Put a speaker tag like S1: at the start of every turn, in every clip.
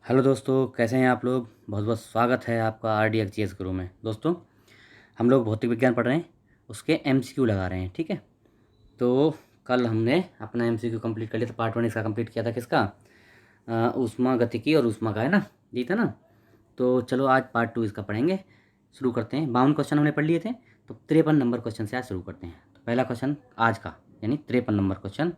S1: Hello दोस्तों, कैसे हैं आप लोग। बहुत बहुत स्वागत है आपका RDXGS गुरु में। दोस्तों, हम लोग भौतिक विज्ञान पढ़ रहे हैं, उसके MCQ लगा रहे हैं। ठीक है, तो कल हमने अपना MCQ कंप्लीट कर लिया था। पार्ट 1 इसका कंप्लीट किया था। किसका? ऊष्मा गतिकी और ऊष्मा का, है ना। जी था ना। तो चलो आज पार्ट 2 इसका पढ़ेंगे। शुरू करते हैं। 52 क्वेश्चन हमने पढ़ लिए थे, तो 53 नंबर क्वेश्चन से आज शुरू करते हैं। तो पहला क्वेश्चन आज का, यानी 53 नंबर क्वेश्चन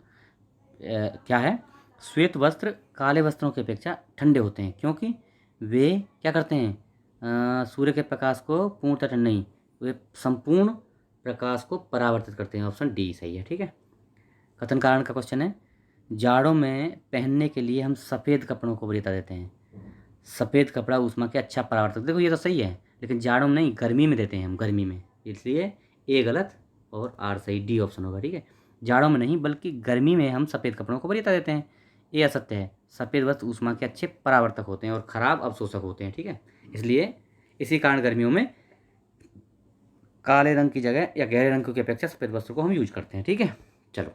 S1: क्या है? श्वेत वस्त्र काले वस्त्रों की अपेक्षा ठंडे होते हैं क्योंकि वे क्या करते हैं? सूर्य के प्रकाश को पूर्णतः ठंड नहीं, वे संपूर्ण प्रकाश को परावर्तित करते हैं। ऑप्शन डी सही है। ठीक है। कथन कारण का क्वेश्चन है। जाड़ों में पहनने के लिए हम सफ़ेद कपड़ों को वरीयता देते हैं। सफ़ेद कपड़ा ऊष्मा के अच्छा परावर्तक। देखो ये तो सही है, लेकिन जाड़ों में नहीं, गर्मी में देते हैं हम, गर्मी में। इसलिए ए गलत और आर सही, डी ऑप्शन होगा। ठीक है। जाड़ों में नहीं बल्कि गर्मी में हम सफ़ेद कपड़ों को वरीयता देते हैं। ये असत्य है। सफ़ेद वस्त्र ऊष्मा के अच्छे परावर्तक होते हैं और ख़राब अवशोषक होते हैं। ठीक है। इसलिए इसी कारण गर्मियों में काले रंग की जगह या गहरे रंग की अपेक्षा सफ़ेद वस्त्र को हम यूज करते हैं। ठीक है। चलो,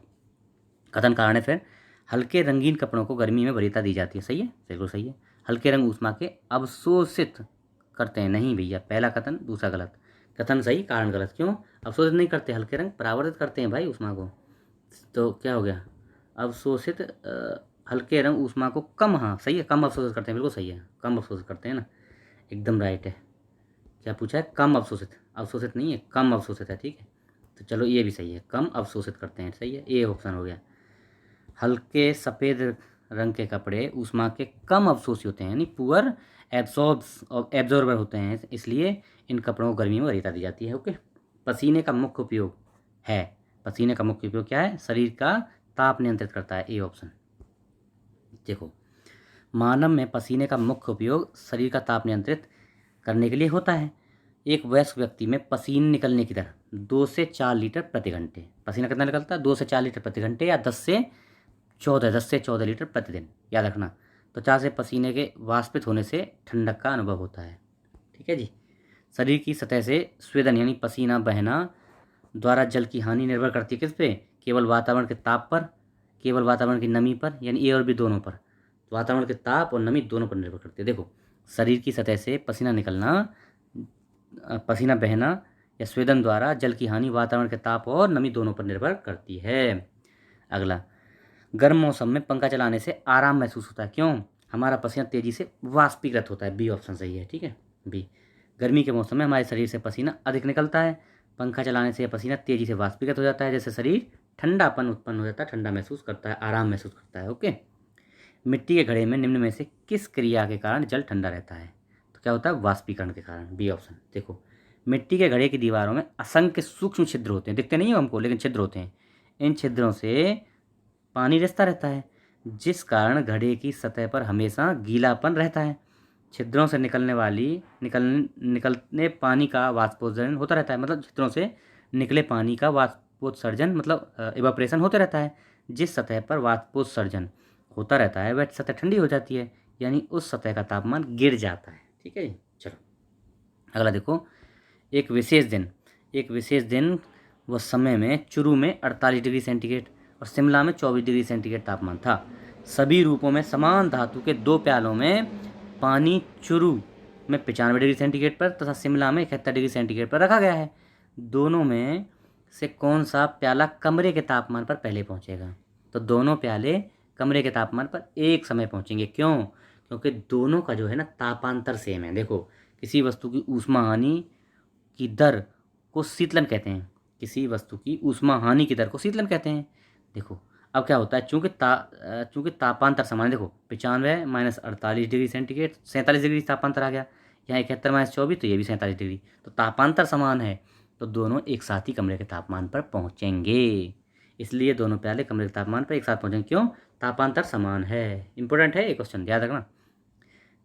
S1: कथन कारण है फिर। हल्के रंगीन कपड़ों को गर्मी में वरीयता दी जाती है। सही है, बिल्कुल सही है। हल्के रंग ऊष्मा के अवशोषित करते हैं। नहीं भैया, पहला कथन दूसरा गलत। कथन सही, कारण गलत। क्यों? अवशोषित नहीं करते, हल्के रंग परावर्तित करते हैं भाई ऊष्मा को। तो क्या हो गया? अवशोषित हल्के रंग ऊष्मा को कम, हाँ सही है, कम अवशोषित करते हैं। बिल्कुल सही है, कम अवशोषित करते हैं ना। एकदम राइट है। क्या पूछा है? कम अवशोषित, अवशोषित नहीं है, कम अवशोषित है। ठीक है, तो चलो ये भी सही है, कम अवशोषित करते हैं। सही है, ए ऑप्शन हो गया। हल्के सफ़ेद रंग के कपड़े ऊष्मा के कम अवशोषी होते हैं, यानी पुअर एब्जॉर्बर होते हैं, इसलिए इन कपड़ों को गर्मी में वरीयता दी जाती है। ओके। पसीने का मुख्य उपयोग है। पसीने का मुख्य उपयोग क्या है? शरीर का ताप नियंत्रित करता है। A option. देखो, मानव में पसीने का मुख्य उपयोग शरीर का ताप नियंत्रित करने के लिए होता है। एक वयस्क व्यक्ति में पसीने निकलने की दर 2 से 4 लीटर प्रति घंटे। पसीना कितना निकलता है? 2 से 4 लीटर प्रति घंटे, या 10 से 14 लीटर प्रतिदिन। याद रखना। त्वचा से पसीने के वाष्पित होने से ठंडक का अनुभव होता है। ठीक है जी। शरीर की सतह से स्वेदन यानी पसीना बहना द्वारा जल की हानि निर्भर करती है किस पे? केवल वातावरण के ताप पर, केवल वातावरण की नमी पर, यानी ए और बी दोनों पर। वातावरण के ताप और नमी दोनों पर निर्भर करती है। देखो, शरीर की सतह से पसीना निकलना, पसीना बहना या स्वेदन द्वारा जल की हानि वातावरण के ताप और नमी दोनों पर निर्भर करती है। अगला, गर्म मौसम में पंखा चलाने से आराम महसूस होता है। क्यों? हमारा पसीना तेजी से वाष्पीकृत होता है। बी ऑप्शन सही है। ठीक है, बी। गर्मी के मौसम में हमारे शरीर से पसीना अधिक निकलता है। पंखा चलाने से यह पसीना तेजी से वाष्पीकृत हो जाता है, जैसे शरीर ठंडापन उत्पन्न हो जाता है, ठंडा महसूस करता है, आराम महसूस करता है। ओके। मिट्टी के घड़े में निम्न में से किस क्रिया के कारण जल ठंडा रहता है? तो क्या होता है? वाष्पीकरण के कारण। B option. देखो, मिट्टी के घड़े की दीवारों में असंख्य सूक्ष्म छिद्र होते हैं, दिखते नहीं हो हमको, लेकिन छिद्र होते हैं। इन छिद्रों से पानी रिसता रहता है, जिस कारण घड़े की सतह पर हमेशा गीलापन रहता है। छिद्रों से निकलने पानी का वाष्पोत्सर्जन होता रहता है, मतलब छिद्रों से निकले पानी का वाष्पोत्सर्जन मतलब इवापोरेशन होता रहता है। जिस सतह पर वाष्पोत्सर्जन होता रहता है वह सतह ठंडी हो जाती है, यानी उस सतह का तापमान गिर जाता है। ठीक है जी। चलो, अगला देखो। एक विशेष दिन एक विशेष दिन व समय में चुरू में 48 डिग्री सेंटीग्रेड और शिमला में 24 डिग्री सेंटीग्रेड तापमान था। सभी रूपों में समान धातु के 2 प्यालों में पानी चुरू में 95 डिग्री सेंटीग्रेड पर तथा शिमला में 71 डिग्री सेंटीग्रेड पर रखा गया है। दोनों में से कौन सा प्याला कमरे के तापमान पर पहले पहुंचेगा? तो दोनों प्याले कमरे के तापमान पर एक समय पहुंचेंगे। क्यों? क्योंकि दोनों का जो है ना तापांतर सेम है। देखो, किसी वस्तु की ऊष्मा हानि की दर को शीतलन कहते हैं। किसी वस्तु की ऊष्मा हानि की दर को शीतलन कहते हैं। देखो, अब क्या होता है, चूंकि तापांतर समान है। देखो, 95 माइनस 48 डिग्री सेंटीग्रेड 47 डिग्री तापांतर आ गया। यहाँ 71 माइनस 24, तो ये भी 47 डिग्री। तो तापांतर समान है, तो दोनों एक साथ ही कमरे के तापमान पर पहुँचेंगे। इसलिए दोनों प्याले कमरे के तापमान पर एक साथ पहुँचेंगे। क्यों? तापांतर समान है। इंपॉर्टेंट है ये क्वेश्चन, याद रखना।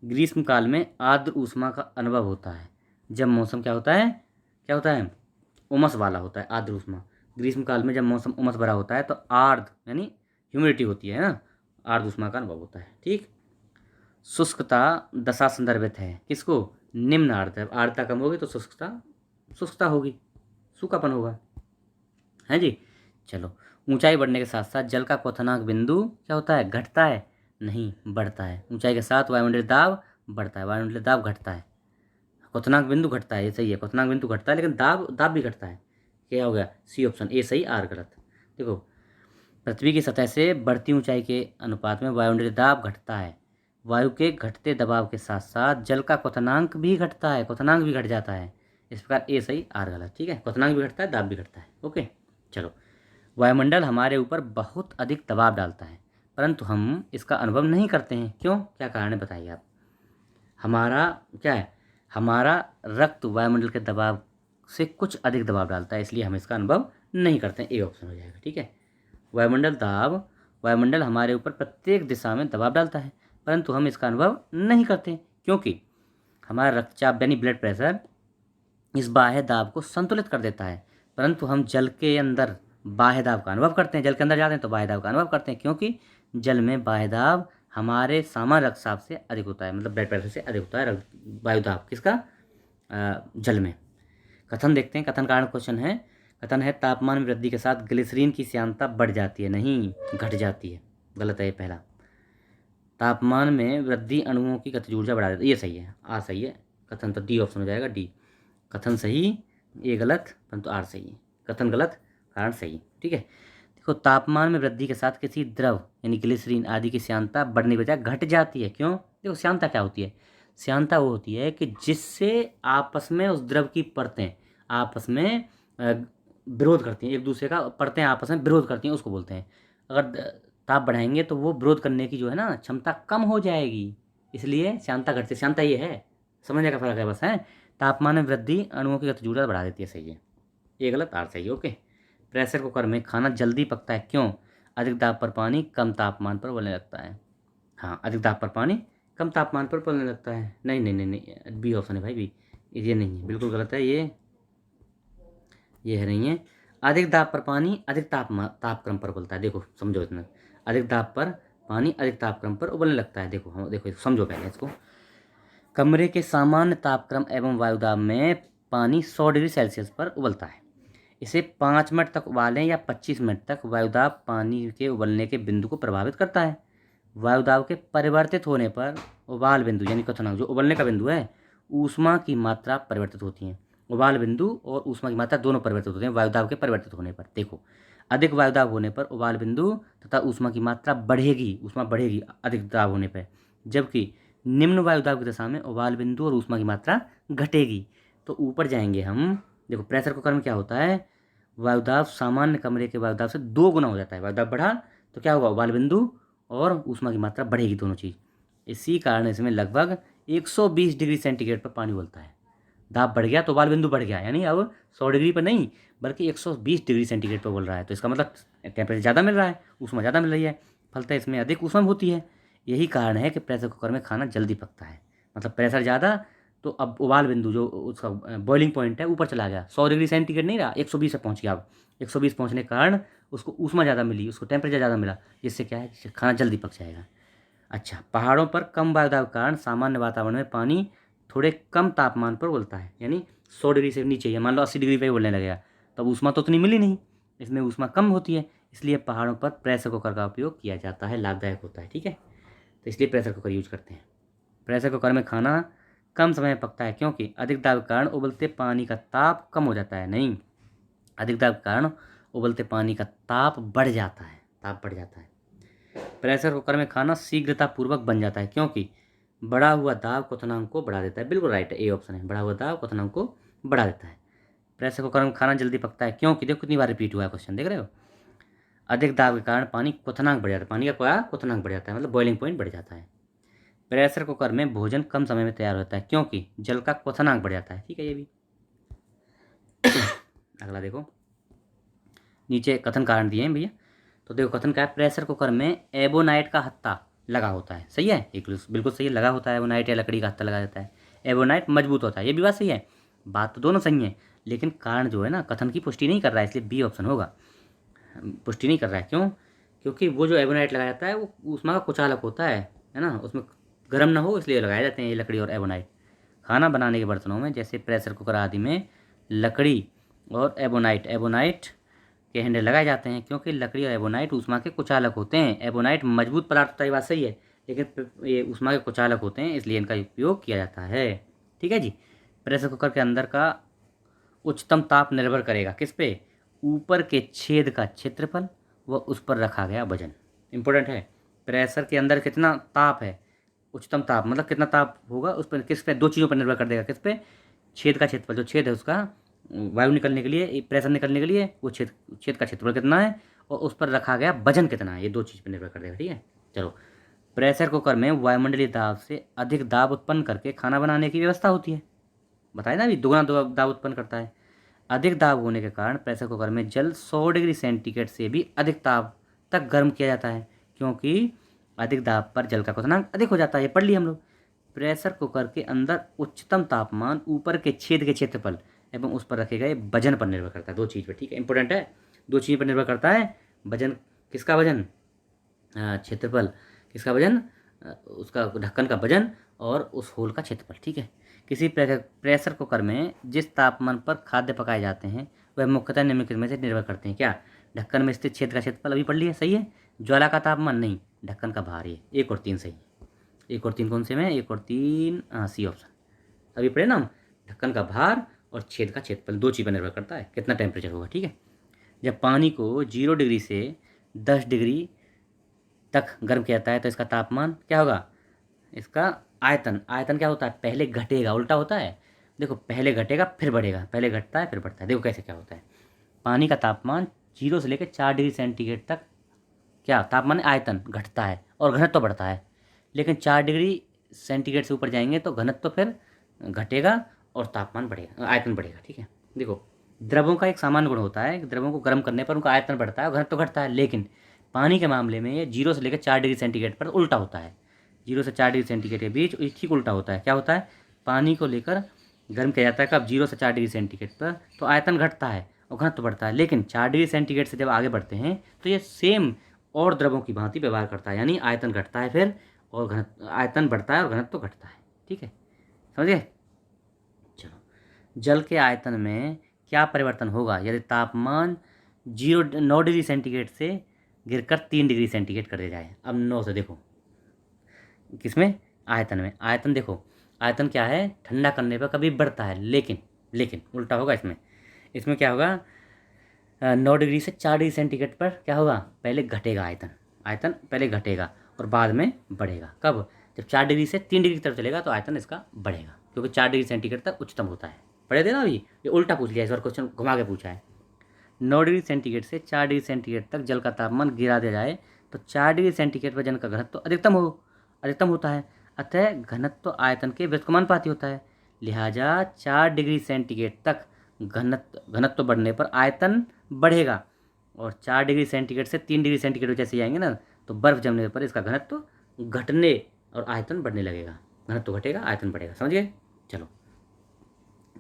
S1: ग्रीष्म काल में आर्द्र ऊष्मा का अनुभव होता है जब मौसम क्या होता है? क्या होता है? उमस वाला होता है, आर्द्र ऊष्मा। ग्रीष्म काल में जब मौसम उमस भरा होता है तो आर्द्र यानी ह्यूमिडिटी होती है ना, आर्द्र ऊष्मा का अनुभव होता है। ठीक। शुष्कता दशा संदर्भित है किसको? निम्न आर्द्रता। आर्द्रता कम होगी तो शुष्कता होगी, सूखापन होगा, है जी। चलो, ऊंचाई बढ़ने के साथ साथ जल का क्वथनांक बिंदु क्या होता है? घटता है, नहीं, बढ़ता है। ऊंचाई के साथ वायुमंडलीय दाब बढ़ता है, वायुमंडलीय दाब घटता है। क्वथनांक बिंदु घटता है, ये सही है, क्वथनांक बिंदु घटता है लेकिन दाब दाब भी घटता है। क्या हो गया? सी ऑप्शन, ए सही, आर गलत। देखो, पृथ्वी की सतह से बढ़ती ऊंचाई के अनुपात में वायुमंडलीय दाब घटता है। वायु के घटते दबाव के साथ साथ जल का क्वथनांक भी घटता है, क्वथनांक भी घट जाता है। इस प्रकार ए सही, आर गलत। ठीक है, क्वथनांक भी घटता है, दाब भी घटता है। ओके, चलो। वायुमंडल हमारे ऊपर बहुत अधिक दबाव डालता है, परंतु हम इसका अनुभव नहीं करते हैं। क्यों? क्या कारण है, बताइए आप। हमारा क्या है, हमारा रक्त वायुमंडल के दबाव से कुछ अधिक दबाव डालता है, इसलिए हम इसका अनुभव नहीं करते हैं। ए ऑप्शन हो जाएगा। ठीक है, वायुमंडल दाब, वायुमंडल हमारे ऊपर प्रत्येक दिशा में दबाव डालता है, परंतु हम इसका अनुभव नहीं करते, क्योंकि हमारा रक्तचाप यानी ब्लड प्रेशर इस बाह्य दाब को संतुलित कर देता है। परंतु हम जल के अंदर बाह्य दाब का अनुभव करते हैं, जल के अंदर जाते हैं तो बाह्य दाब का अनुभव करते हैं, क्योंकि जल में बाह्य दाब हमारे सामान्य रक्तचाप से अधिक होता है, मतलब ब्लड प्रेशर से अधिक होता है वायु दाब किसका, जल में। कथन देखते हैं, कथन कारण क्वेश्चन है। कथन है तापमान में वृद्धि के साथ ग्लिसरीन की श्यानता बढ़ जाती है, नहीं, घट जाती है। गलत है ये पहला। तापमान में वृद्धि अणुओं की गतिज ऊर्जा बढ़ा देती है, ये सही है, आर सही है। कथन तो डी ऑप्शन हो जाएगा, डी। कथन सही, ए गलत, परंतु आर सही है। कथन गलत, कारण सही। ठीक है, देखो, तापमान में वृद्धि के साथ किसी द्रव यानी ग्लिसरीन आदि की श्यानता बढ़ने की बजाय घट जाती है। क्यों? देखो, श्यानता क्या होती है? श्यानता वो होती है कि जिससे आपस में उस द्रव की परतें आपस में विरोध करती हैं, एक दूसरे का परतें आपस में विरोध करती हैं, उसको बोलते हैं। अगर ताप बढ़ाएंगे तो वो विरोध करने की जो है ना क्षमता कम हो जाएगी, इसलिए श्यानता घटती। श्यानता ये है, समझने का फर्क है बस, है। तापमान में वृद्धि अणुओं की गतिज ऊर्जा बढ़ा देती है, सही है। ये गलत, आर सही है। ओके, प्रेशर कुकर में खाना जल्दी पकता है, क्यों? अधिक दाब पर पानी कम तापमान पर उबलने लगता है। हाँ, अधिक दाब पर पानी कम तापमान पर उबलने लगता है। नहीं नहीं नहीं नहीं, बी ऑप्शन है भाई, बी। ये नहीं है, बिल्कुल गलत है ये है, नहीं है। अधिक दाब पर पानी अधिक तापक्रम पर उबलता है। देखो, समझो इतना, अधिक दाब पर पानी अधिक तापक्रम पर उबलने लगता है। देखो, हाँ देखो, समझो पहले इसको। कमरे के सामान्य तापक्रम एवं वायुदाब में पानी 100 डिग्री सेल्सियस पर उबलता है। इसे 5 मिनट तक उबालें या 25 मिनट तक, वायुदाब पानी के उबलने के बिंदु को प्रभावित करता है। वायुदाब के परिवर्तित होने पर उबाल बिंदु यानी क्वथनांक, जो उबलने का बिंदु है, ऊष्मा की मात्रा परिवर्तित होती है। उबाल बिंदु और ऊष्मा की मात्रा दोनों परिवर्तित होते हैं वायुदाब के परिवर्तित होने पर। देखो, अधिक वायुदाब होने पर उबाल बिंदु तथा ऊष्मा की मात्रा बढ़ेगी, ऊष्मा बढ़ेगी अधिक दाब होने पर, जबकि निम्न वायुदाब की दशा में उबाल बिंदु और ऊष्मा की मात्रा घटेगी। तो ऊपर जाएंगे हम। देखो, प्रेशर कुकर में क्या होता है, वायुदाब सामान्य कमरे के वायुदाब से 2 गुना हो जाता है। वायुदाब बढ़ा तो क्या होगा, उबाल बिंदु और ऊष्मा की मात्रा बढ़ेगी, दोनों चीज़। इसी कारण इसमें लगभग 120 डिग्री सेंटीग्रेड पर पानी उबलता है। दाब बढ़ गया तो उबाल बिंदु बढ़ गया, यानी अब 100 डिग्री पर नहीं बल्कि 120 डिग्री सेंटीग्रेड पर उबल रहा है। तो इसका मतलब टेम्परेचर ज़्यादा मिल रहा है, ऊष्मा ज़्यादा मिल रही है, फलतः इसमें अधिक ऊष्मा होती है। यही कारण है कि प्रेशर कुकर में खाना जल्दी पकता है। मतलब प्रेशर ज़्यादा तो अब उबाल बिंदु जो उसका बॉइलिंग पॉइंट है ऊपर चला गया, 100 डिग्री सेंटीग्रेड नहीं रहा, 120 पे पहुंच गया। अब 120 पहुंचने के कारण उसको ऊष्मा ज़्यादा मिली, उसको टेम्परेचर ज़्यादा मिला, जिससे क्या है कि खाना जल्दी पक जाएगा। अच्छा, पहाड़ों पर कम वायुदाब के कारण सामान्य वातावरण में पानी थोड़े कम तापमान पर उबलता है, यानी 100 डिग्री से नीचे, या मान लो 80 डिग्री पे उबलने लगेगा, तब ऊष्मा तो उतनी मिली नहीं, इसमें ऊष्मा कम होती है, इसलिए पहाड़ों पर प्रेशर कुकर का उपयोग किया जाता है, लाभदायक होता है। ठीक है, तो इसलिए प्रेशर कुकर यूज करते हैं। प्रेशर कुकर में खाना कम समय में पकता है, क्योंकि अधिक दाब के कारण उबलते पानी का ताप कम हो जाता है। नहीं, अधिक दाब के कारण उबलते पानी का ताप बढ़ जाता है, ताप बढ़ जाता है। प्रेशर कुकर में खाना शीघ्रतापूर्वक बन जाता है, क्योंकि बढ़ा हुआ दाब क्वथनांक को बढ़ा देता है। बिल्कुल राइट है, ए ऑप्शन है, बढ़ा हुआ दाब क्वथनांक को बढ़ा देता है। प्रेशर कुकर में खाना जल्दी पकता है, क्योंकि देखो कितनी बार रिपीट हुआ है क्वेश्चन, देख रहे हो। अधिक दाब के कारण पानी क्वथनांक बढ़ जाता है, पानी का क्या क्वथनांक बढ़ जाता है, मतलब बॉइलिंग पॉइंट बढ़ जाता है। प्रेशर कुकर में भोजन कम समय में तैयार होता है, क्योंकि जल का क्वथनांक बढ़ जाता है। ठीक है, ये भी। अगला देखो, नीचे कथन कारण दिए हैं भैया। तो देखो, कथन क्या है, प्रेशर कुकर में एबोनाइट का हत्था लगा होता है। सही है, एक बिल्कुल सही है, लगा होता है एबोनाइट या लकड़ी का हत्था लगा जाता है। एबोनाइट मजबूत होता है, ये भी बात सही है, बात तो दोनों सही है, लेकिन कारण जो है ना कथन की पुष्टि नहीं कर रहा है, इसलिए बी ऑप्शन होगा। पुष्टि नहीं कर रहा है, क्यों? क्योंकि वो जो एबोनाइट लगाया जाता है वो ऊष्मा का कुचालक होता है ना, उसमें गर्म ना हो इसलिए लगाए जाते हैं ये लकड़ी और एबोनाइट। खाना बनाने के बर्तनों में जैसे प्रेशर कुकर आदि में लकड़ी और एबोनाइट के हैंडल लगाए जाते हैं, क्योंकि लकड़ी और एबोनाइट ऊष्मा के कुचालक होते हैं। एबोनाइट मजबूत पदार्थ होता है, ये बात सही है, लेकिन ये ऊष्मा के कुचालक होते हैं, इसलिए इनका उपयोग किया जाता है। ठीक है जी। प्रेशर कुकर के अंदर का उच्चतम ताप निर्भर करेगा किस पे? ऊपर के छेद का क्षेत्रफल व उस पर रखा गया वजन। इंपॉर्टेंट है। प्रेशर के अंदर कितना ताप है, उच्चतम ताप मतलब कितना ताप होगा उस पर, किस पे? दो चीज़ों पर निर्भर कर देगा। किस पे? छेद का क्षेत्रफल, जो छेद है उसका वायु निकलने के लिए, प्रेशर निकलने के लिए वो छेद छेद का क्षेत्रफल कितना है और उस पर रखा गया वजन कितना है, ये दो चीज़ पर निर्भर कर देगा। ठीक है। चलो, प्रेशर कुकर में वायुमंडलीय दाब से अधिक दाब उत्पन्न करके खाना बनाने की व्यवस्था होती है। बताया ना अभी, दुगुना दाब उत्पन्न करता है। अधिक दाब होने के कारण प्रेशर कुकर में जल 100 डिग्री सेंटीग्रेड से भी अधिक ताप तक गर्म किया जाता है, क्योंकि अधिक दाब पर जल का क्वथनांक अधिक हो जाता है। ये पढ़ लिया हम लोग। प्रेशर कुकर के अंदर उच्चतम तापमान ऊपर के छेद के क्षेत्रफल एवं उस पर रखे गए वजन पर निर्भर करता है। दो चीज़ पर, ठीक है, इंपॉर्टेंट है। दो चीज़ पर निर्भर करता है। वजन, किसका वजन? क्षेत्रफल, किसका वजन? उसका ढक्कन का वजन और उस होल का क्षेत्रफल। ठीक है। किसी प्रेशर कुकर में जिस तापमान पर खाद्य पकाए जाते हैं वह मुख्यतः निम्नलिखित में से निर्भर करते हैं। क्या? ढक्कन में स्थित छेद का क्षेत्रफल, अभी पढ़ लिया, सही है। ज्वाला का तापमान नहीं, ढक्कन का भार। ये 1 और 3 सही है। 1 और 3 कौन से में? 1 और 3, हाँ, सी ऑप्शन। अभी पढ़े ना हम, ढक्कन का भार और छेद का क्षेत्रफल, दो चीज़ पर निर्भर करता है कितना टेम्परेचर होगा। ठीक है। जब पानी को 0 डिग्री से 10 डिग्री तक गर्म किया जाता है तो इसका तापमान क्या होगा? इसका आयतन, आयतन क्या होता है? पहले घटेगा, उल्टा होता है। देखो, पहले घटेगा फिर बढ़ेगा, पहले घटता है फिर बढ़ता है। देखो कैसे क्या होता है। पानी का तापमान 0 से लेकर 4 डिग्री सेंटीग्रेड तक क्या तापमान? आयतन घटता है और घनत्व तो बढ़ता है। लेकिन 4 डिग्री सेंटीग्रेड से ऊपर जाएंगे तो घनत्व तो फिर घटेगा और तापमान बढ़ेगा, आयतन बढ़ेगा। ठीक है। देखो, द्रवों का एक सामान्य गुण होता है कि द्रवों को गर्म करने पर उनका आयतन बढ़ता है और घनत्व तो घटता है, लेकिन पानी के मामले में ये 0 से लेकर 4 डिग्री सेंटीग्रेड पर उल्टा होता है। 0 से 4 डिग्री सेंटीग्रेड के बीच ठीक उल्टा होता है। क्या होता है? पानी को लेकर गर्म किया जाता है कब? 0 से 4 डिग्री सेंटीग्रेड पर, तो आयतन घटता है और घनत्व बढ़ता है। लेकिन 4 डिग्री सेंटीग्रेड से जब आगे बढ़ते हैं तो ये सेम और द्रवों की भांति व्यवहार करता है, यानी आयतन घटता है फिर और आयतन बढ़ता है और घनत्व तो घटता है। ठीक है, समझ गए? चलो, जल के आयतन में क्या परिवर्तन होगा यदि तापमान 9 डिग्री सेंटीग्रेड से गिरकर 3 डिग्री सेंटीग्रेड कर दिया जाए? अब 9 से देखो, किसमें? आयतन में। आयतन देखो, आयतन क्या है? ठंडा करने पर कभी बढ़ता है, लेकिन लेकिन उल्टा होगा इसमें। इसमें क्या होगा? 9 डिग्री से 4 डिग्री सेंटीग्रेड पर क्या होगा? पहले घटेगा आयतन, आयतन पहले घटेगा और बाद में बढ़ेगा। कब? जब 4 डिग्री से 3 डिग्री की तरफ चलेगा तो आयतन इसका बढ़ेगा, क्योंकि 4 डिग्री सेंटीग्रेड तक उच्चतम होता है। पढ़े थे ना अभी? ये उल्टा पूछ लिया, इस बार क्वेश्चन घुमा के पूछा है। 9 डिग्री सेंटीग्रेड से 4 डिग्री सेंटीग्रेड तक जल का तापमान गिरा दिया जाए तो 4 डिग्री सेंटीग्रेड पर जल का घनत्व अधिकतम होता है। अतः घनत्व आयतन के व्युत्क्रमानुपाती होता है। लिहाजा 4 डिग्री सेंटीग्रेड तक घनत्व बढ़ने पर आयतन बढ़ेगा और 4 डिग्री सेंटीग्रेड से 3 डिग्री सेंटीग्रेड जैसे जाएंगे ना तो बर्फ जमने पर इसका घनत्व घटने और आयतन बढ़ने लगेगा। घनत्व घटेगा, आयतन बढ़ेगा। समझ गए? चलो,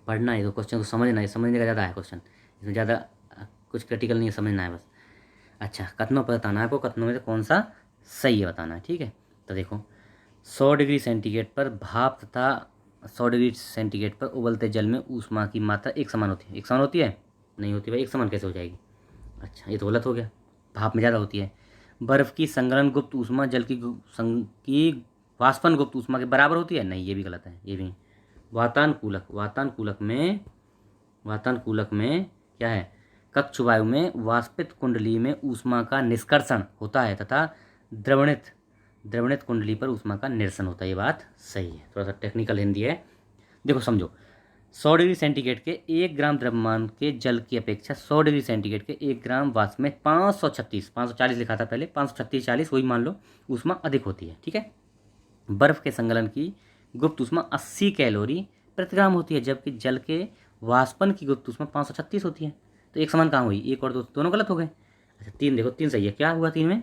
S1: पढ़ना है तो क्वेश्चन को समझना है, समझने का ज़्यादा है क्वेश्चन, इसमें ज़्यादा कुछ क्रिटिकल नहीं है, समझना है बस। अच्छा, कथनों पर बताना है आपको, कथनों में से कौन सा सही है बताना है। ठीक है। तो देखो, 100 डिग्री सेंटीग्रेड पर भाप तथा 100 डिग्री सेंटीग्रेड पर उबलते जल में ऊष्मा की मात्रा एक समान होती है। एक समान होती है? नहीं होती भाई, एक समान कैसे हो जाएगी? अच्छा, ये तो गलत हो गया, भाप में ज़्यादा होती है। बर्फ़ की संगलन गुप्त ऊष्मा जल की वाष्पन गुप्त ऊष्मा के बराबर होती है? नहीं, ये भी गलत है, ये भी। वातानुकूलक में क्या है? कक्ष वायु में वाष्पित कुंडली में ऊष्मा का निष्कर्षण होता है तथा द्रवणित कुंडली पर ऊष्मा का निरसन होता है। ये बात सही है, थोड़ा सा टेक्निकल हिंदी है। देखो समझो, 100 डिग्री सेंटीग्रेड के 1 ग्राम द्रव्यमान के जल की अपेक्षा 100 डिग्री सेंटीग्रेड के 1 ग्राम वाष्प में 540 लिखा था पहले, 536 40 वही मान लो, ऊष्मा अधिक होती है। ठीक है। बर्फ के संगलन की गुप्त ऊष्मा 80 कैलोरी प्रति ग्राम होती है, जबकि जल के वाष्पन की गुप्त ऊष्मा 536 होती है। तो एक समान कहाँ हुई? एक और दो दोनों गलत हो गए। अच्छा, 3 देखो, 3 सही है। क्या हुआ 3 में?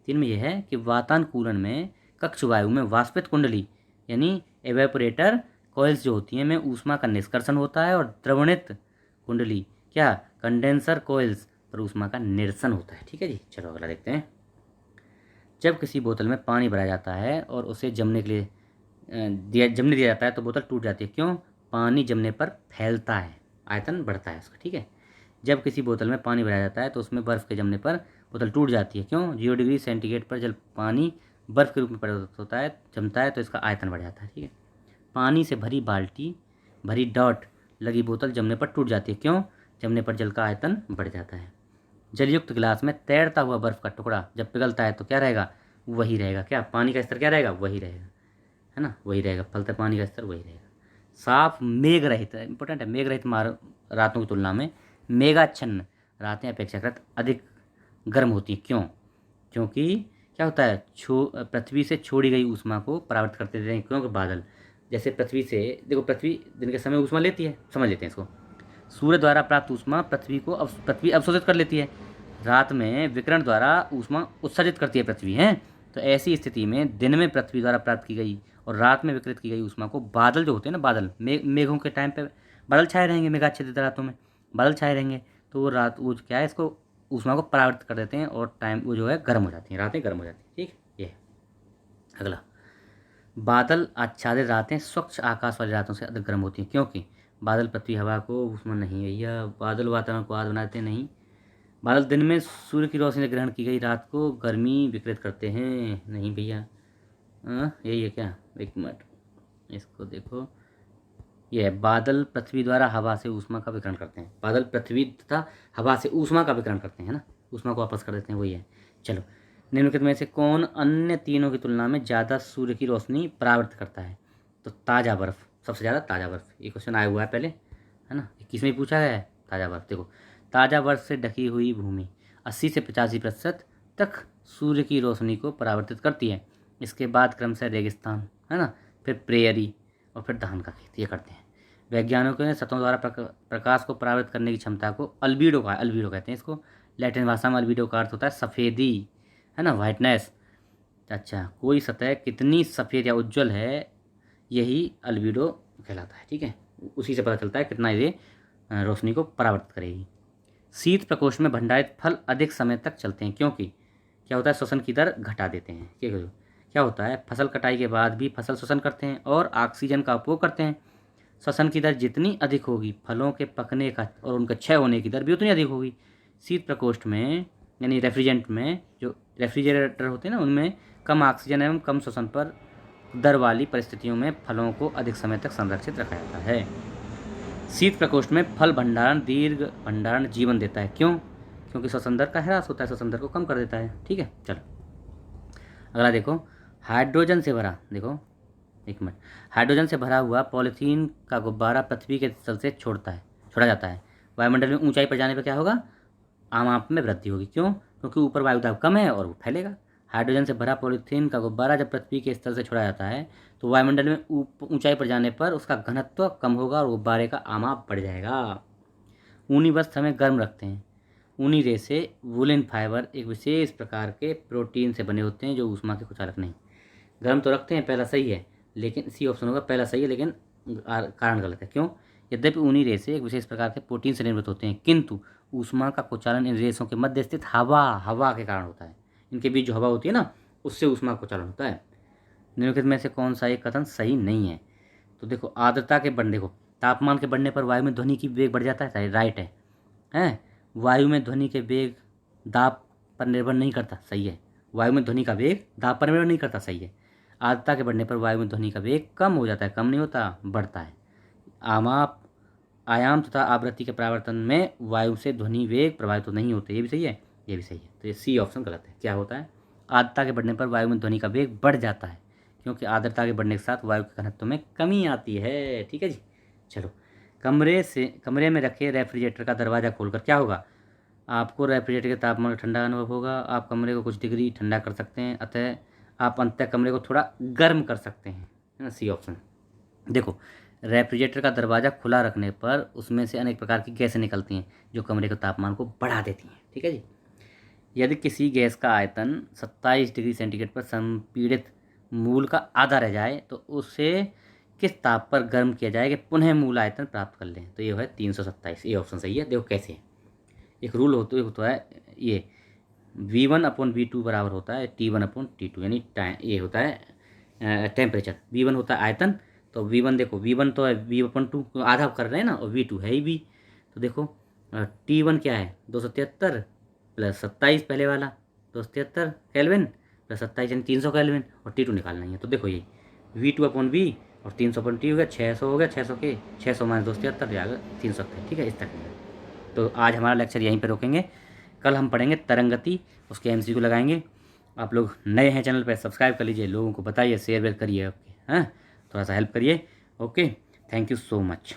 S1: 3 में यह है कि वातानुकूलन में कक्ष वायु में वाष्पित कुंडली यानी एवेपोरेटर कॉइल्स जो होती हैं में ऊष्मा का निष्कर्षण होता है और द्रवणित कुंडली क्या? कंडेंसर कॉइल्स पर ऊष्मा का निरसन होता है। ठीक है जी। चलो अगला देखते हैं। जब किसी बोतल में पानी भरा जाता है और उसे जमने के लिए जमने दिया जाता है तो बोतल टूट जाती है। क्यों? पानी जमने पर फैलता है, आयतन बढ़ता है उसका। ठीक है। जब किसी बोतल में पानी भराया जाता है तो उसमें बर्फ़ के जमने पर बोतल टूट जाती है। क्यों? 0 डिग्री सेंटीग्रेड पर जल पानी बर्फ़ के रूप में परिवर्तित होता है, जमता है तो इसका आयतन बढ़ जाता है। ठीक है। पानी से भरी बाल्टी, भरी डॉट लगी बोतल जमने पर टूट जाती है। क्यों? जमने पर जल का आयतन बढ़ जाता है। जलयुक्त गिलास में तैरता हुआ बर्फ़ का टुकड़ा जब पिघलता है तो क्या रहेगा? वही रहेगा। क्या? पानी का स्तर क्या रहेगा? वही रहेगा, है ना, वही रहेगा। फलतः पानी का स्तर वही रहेगा। साफ मेघ रहित, इंपॉर्टेंट है, मेघ रहित रातों की तुलना में मेघाच्छन्न रातें अपेक्षाकृत अधिक गर्म होती हैं। क्यों? क्योंकि क्या होता है, पृथ्वी से छोड़ी गई ऊष्मा को परावर्तित करते रहते हैं। क्योंकि बादल, जैसे पृथ्वी से, देखो पृथ्वी दिन के समय ऊष्मा लेती है, समझ लेते हैं इसको। सूर्य द्वारा प्राप्त ऊष्मा पृथ्वी अवशोषित कर लेती है। रात में विकिरण द्वारा ऊष्मा उत्सर्जित करती है पृथ्वी है। तो ऐसी स्थिति में दिन में पृथ्वी द्वारा प्राप्त की गई और रात में विकिरित की गई ऊष्मा को बादल जो होते हैं ना, बादल मेघों के टाइम पे बादल छाए रहेंगे, मेघाच्छादित रातों में बादल छाए रहेंगे, तो वो रात वो क्या है, इसको ऊष्मा को परावर्तित कर देते हैं और टाइम वो जो है गर्म हो जाती हैं, रातें गर्म हो जाती हैं। ठीक है। ये अगला, बादल आच्छादित रातें स्वच्छ आकाश वाली रातों से अधिक गर्म होती हैं। क्योंकि बादल पृथ्वी हवा को ऊष्मा नहीं, भैया बादल वातावरण को आग बनाते नहीं। बादल दिन में सूर्य की रोशनी से ग्रहण की गई रात को गर्मी विकृत करते हैं, नहीं भैया। यही है क्या? एक मिनट, इसको देखो। यह है, बादल पृथ्वी द्वारा हवा से ऊष्मा का विकिरण करते हैं। बादल पृथ्वी तथा हवा से ऊष्मा का विकिरण करते हैं ना, ऊष्मा को वापस कर देते हैं, वही है। चलो, निम्नलिखित में से कौन अन्य तीनों की तुलना में ज़्यादा सूर्य की रोशनी परावर्तित करता है? तो ताज़ा बर्फ़, सबसे ज़्यादा ताज़ा बर्फ़। ये क्वेश्चन आया हुआ है पहले, है ना, 21 में पूछा गया है। ताज़ा बर्फ़ देखो, ताज़ा बर्फ़ से ढकी हुई भूमि 80 से 85% तक सूर्य की रोशनी को परावर्तित करती है। इसके बाद क्रमशः रेगिस्तान, है ना, फिर प्रेयरी और फिर धान का खेत, ये करते हैं। वैज्ञानिकों ने सतहों द्वारा प्रकाश को परावर्तित करने की क्षमता को अल्बीडो कहा, अल्बीडो कहते हैं इसको। लैटिन भाषा में अल्बीडो का अर्थ होता है सफ़ेदी, है ना, वाइटनेस। अच्छा, कोई सतह कितनी सफ़ेद या उज्ज्वल है, यही अल्बीडो कहलाता है। ठीक है, उसी से पता चलता है कितना ये रोशनी को परावर्तित करेगी। शीत प्रकोष्ठ में भंडारित फल अधिक समय तक चलते हैं। क्योंकि क्या होता है, श्वसन की दर घटा देते हैं। क्या होता है, फसल कटाई के बाद भी फसल श्वसन करते हैं और ऑक्सीजन का उपभोग करते हैं। श्वसन की दर जितनी अधिक होगी, फलों के पकने का और उनके क्षय होने की दर भी उतनी अधिक होगी। शीत प्रकोष्ठ में यानी रेफ्रिजरेंट में, जो रेफ्रिजरेटर होते हैं ना, उनमें कम ऑक्सीजन एवं कम श्वसन पर दर वाली परिस्थितियों में फलों को अधिक समय तक संरक्षित रखा जाता है। शीत प्रकोष्ठ में फल भंडारण दीर्घ भंडारण जीवन देता है। क्यों? क्योंकि श्वसन दर का ह्रास होता है, श्वसन दर को कम कर देता है। ठीक है, चलो अगला देखो, हाइड्रोजन से भरा, देखो एक मिनट, हाइड्रोजन से भरा हुआ पॉलीथीन का गुब्बारा पृथ्वी के तल से छोड़ा जाता है। वायुमंडल में ऊंचाई पर जाने पर क्या होगा? आमाप में वृद्धि होगी। क्यों? क्योंकि ऊपर वायु दाब कम है और वो फैलेगा। हाइड्रोजन से भरा पॉलीथीन का गुब्बारा जब पृथ्वी के स्तर से छोड़ा जाता है तो वायुमंडल में ऊंचाई पर जाने पर उसका घनत्व कम होगा और गुब्बारे का आमाप बढ़ जाएगा। ऊनी वस्त्र हमें गर्म रखते हैं। ऊनी रेशे वुलन फाइबर एक विशेष प्रकार के प्रोटीन से बने होते हैं जो ऊष्मा के कुचालक नहीं। गर्म तो रखते हैं, पहला सही है, लेकिन सी ऑप्शन होगा, पहला सही है लेकिन कारण गलत है। क्यों? यद्यपि ऊनी रेशे एक विशेष प्रकार के प्रोटीन से निर्मित होते हैं, किंतु ऊष्मा का कुचालन इन रेशों के मध्य स्थित हवा के कारण होता है। इनके बीच जो हवा होती है ना, उससे ऊष्मा का कुचालन होता है। निम्नलिखित में से कौन सा एक कथन सही नहीं है? तो देखो, आर्द्रता के बढ़ने को, तापमान के बढ़ने पर वायु में ध्वनि की वेग बढ़ जाता है, राइट है। हैं, वायु में ध्वनि के वेग दाब पर निर्भर नहीं करता, सही है। वायु में ध्वनि का वेग दाब पर निर्भर नहीं करता, सही है। आर्द्रता के बढ़ने पर वायु में ध्वनि का वेग कम हो जाता है, कम नहीं होता, बढ़ता है। आमाप आयाम तथा आवृत्ति के परावर्तन में वायु से ध्वनि वेग प्रभावित तो नहीं होते, ये भी सही है, ये भी सही है। तो ये सी ऑप्शन गलत है। क्या होता है? आर्द्रता के बढ़ने पर वायु में ध्वनि का वेग बढ़ जाता है, क्योंकि आर्द्रता के बढ़ने के साथ वायु के घनत्व में कमी आती है। ठीक है जी, चलो। कमरे में रखे रेफ्रिजरेटर का दरवाज़ा खोलकर क्या होगा? आपको रेफ्रिजरेटर के तापमान का ठंडा अनुभव होगा। आप कमरे को कुछ डिग्री ठंडा कर सकते हैं, अतः आप अंततः कमरे को थोड़ा गर्म कर सकते हैं, है ना, सी ऑप्शन। देखो, रेफ्रिजरेटर का दरवाज़ा खुला रखने पर उसमें से अनेक प्रकार की गैसें निकलती हैं जो कमरे के तापमान को बढ़ा देती हैं। ठीक है जी। यदि किसी गैस का आयतन 27 डिग्री सेंटीग्रेड पर संपीड़ित मूल का आधा रह जाए तो उसे किस ताप पर गर्म किया जाए कि पुनः मूल आयतन प्राप्त कर लें? तो ये है 327, ये ऑप्शन सही है। देखो कैसे है, एक रूल होता है, ये V1/V2 बराबर होता है T1/T2, यानी ये होता है टेम्परेचर। V1 होता है आयतन, तो V1 देखो, V1 तो है V/2 आधा कर रहे हैं ना, और V2 है ही V। तो देखो T1 क्या है, 273 + 27 पहले वाला 273 केल्विन, प्लस 27 यानी 300 केल्विन, और T2 निकालना ही है। तो देखो ये V2/V और 300/T हो गया, 600 हो गया, 600 के 600 माइनस 273 आ गया 370, ठीक है, इस तक में। तो आज हमारा लेक्चर यहीं पर रोकेंगे। कल हम पढ़ेंगे तरंगति, उसके MCQ लगाएंगे। आप लोग नए हैं चैनल पर, सब्सक्राइब कर लीजिए, लोगों को बताइए, शेयर वेयर करिए, ओके, हाँ, थोड़ा सा हेल्प करिए। Okay, thank you so much.